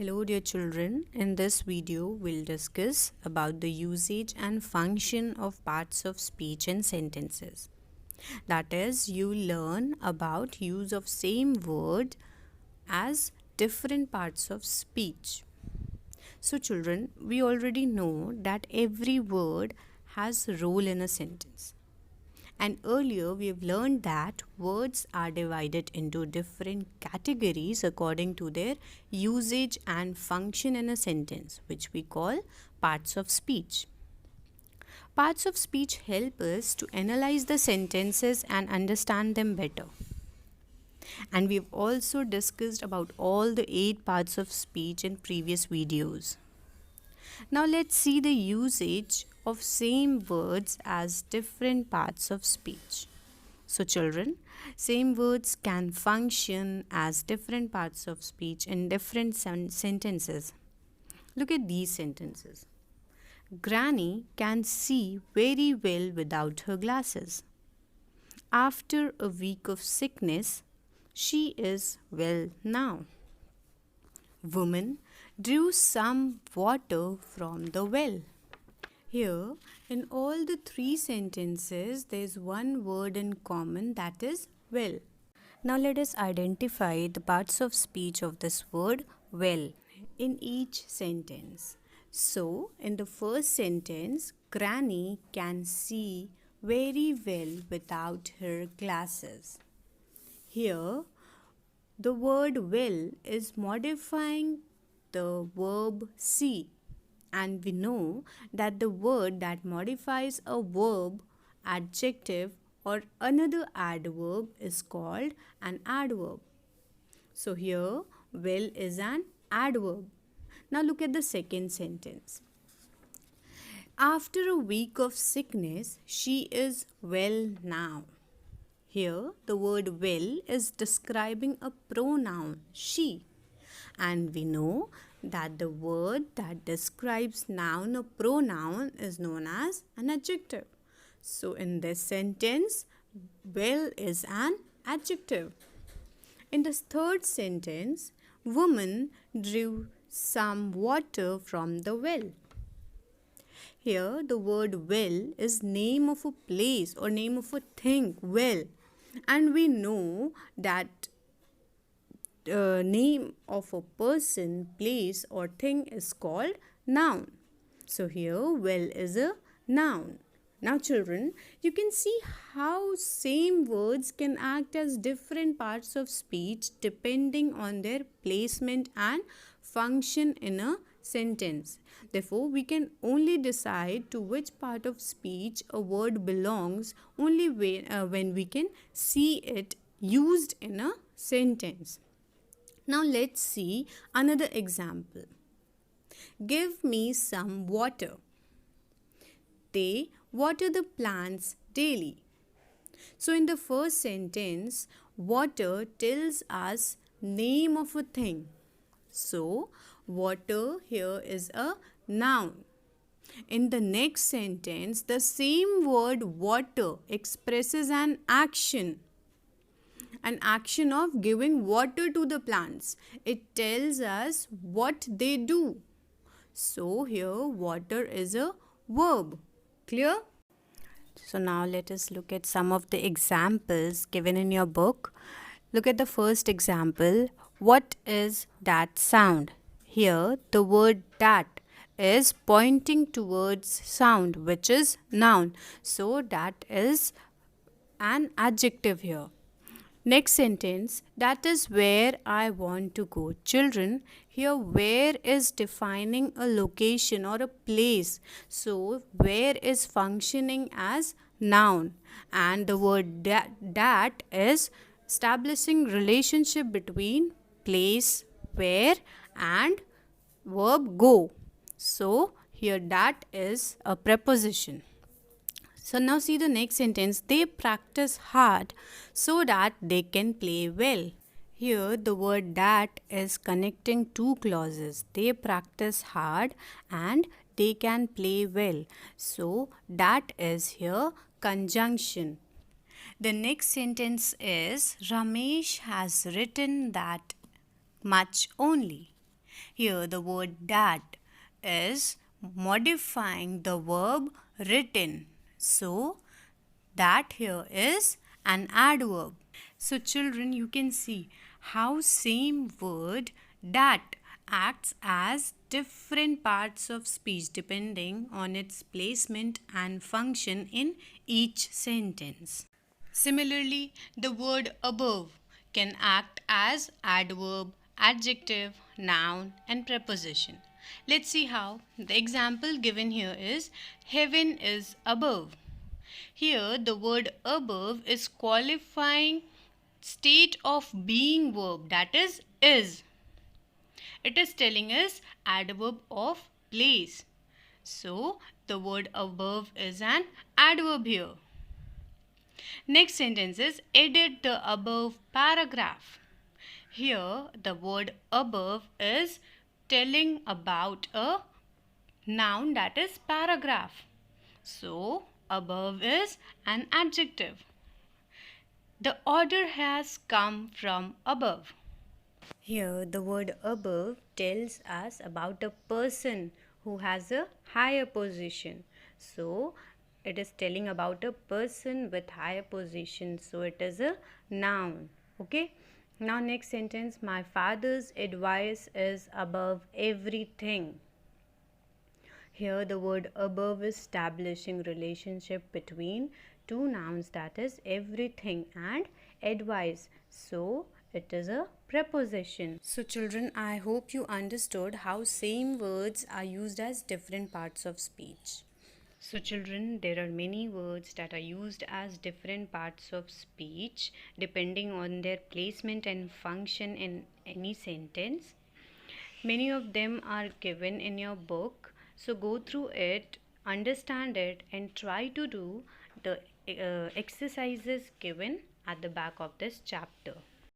Hello dear children, in this video we'll discuss about the usage and function of parts of speech and sentences. That is, you learn about use of same word as different parts of speech. So children, we already know that every word has a role in a sentence. And earlier we have learned that words are divided into different categories according to their usage and function in a sentence, which we call parts of speech. Parts of speech help us to analyze the sentences and understand them better. And we've also discussed about all the 8 parts of speech in previous videos. Now let's see the usage of same words as different parts of speech. So children, same words can function as different parts of speech in different sentences. Look at these sentences. Granny can see very well without her glasses. After a week of sickness, she is well now. Woman drew some water from the well. Here, in all the 3 sentences, there is one word in common, that is well. Now let us identify the parts of speech of this word well in each sentence. So, in the first sentence, Granny can see very well without her glasses. Here, the word well is modifying the verb see, and we know that the word that modifies a verb, adjective or another adverb is called an adverb. So here well is an adverb. Now look at the second sentence. After a week of sickness, she is well now. Here the word well is describing a pronoun she. And we know that the word that describes noun or pronoun is known as an adjective. So in this sentence, well is an adjective. In the third sentence, woman drew some water from the well. Here the word well is name of a place or name of a thing, well. And we know that name of a person, place or thing is called noun. So here well is a noun. Now children, you can see how same words can act as different parts of speech depending on their placement and function in a sentence. Therefore, we can only decide to which part of speech a word belongs only when we can see it used in a sentence. Now let's see another example. Give me some water. They water the plants daily. So in the first sentence, water tells us name of a thing. So water here is a noun. In the next sentence, the same word water expresses an action of giving water to the plants. It tells us what they do. So here water is a verb. Clear? So now let us look at some of the examples given in your book. Look at the first example. What is that sound? Here the word that is pointing towards sound, which is noun. So that is an adjective here. Next sentence, that is where I want to go. Children, here where is defining a location or a place. So where is functioning as noun, and the word that is establishing relationship between place, where and verb go. So here that is a preposition. So now see the next sentence. They practice hard so that they can play well. Here the word that is connecting 2 clauses. They practice hard and they can play well. So that is here conjunction. The next sentence is Ramesh has written that much only. Here the word that is modifying the verb written. So that here is an adverb. So children, you can see how same word that acts as different parts of speech depending on its placement and function in each sentence. Similarly, the word above can act as adverb, adjective, noun, and preposition. Let's see how. The example given here is heaven is above. Here, the word above is qualifying state of being verb, that is. It is telling us adverb of place. So, the word above is an adverb here. Next sentence is edit the above paragraph. Here the word above is telling about a noun, that is paragraph. So above is an adjective. The order has come from above. Here the word above tells us about a person who has a higher position. So it is telling about a person with higher position. So it is a noun. Okay. Now next sentence, my father's advice is above everything. Here the word above is establishing relationship between two nouns, that is everything and advice. So it is a preposition. So children, I hope you understood how same words are used as different parts of speech. So children, there are many words that are used as different parts of speech depending on their placement and function in any sentence. Many of them are given in your book. So go through it, understand it, and try to do the exercises given at the back of this chapter.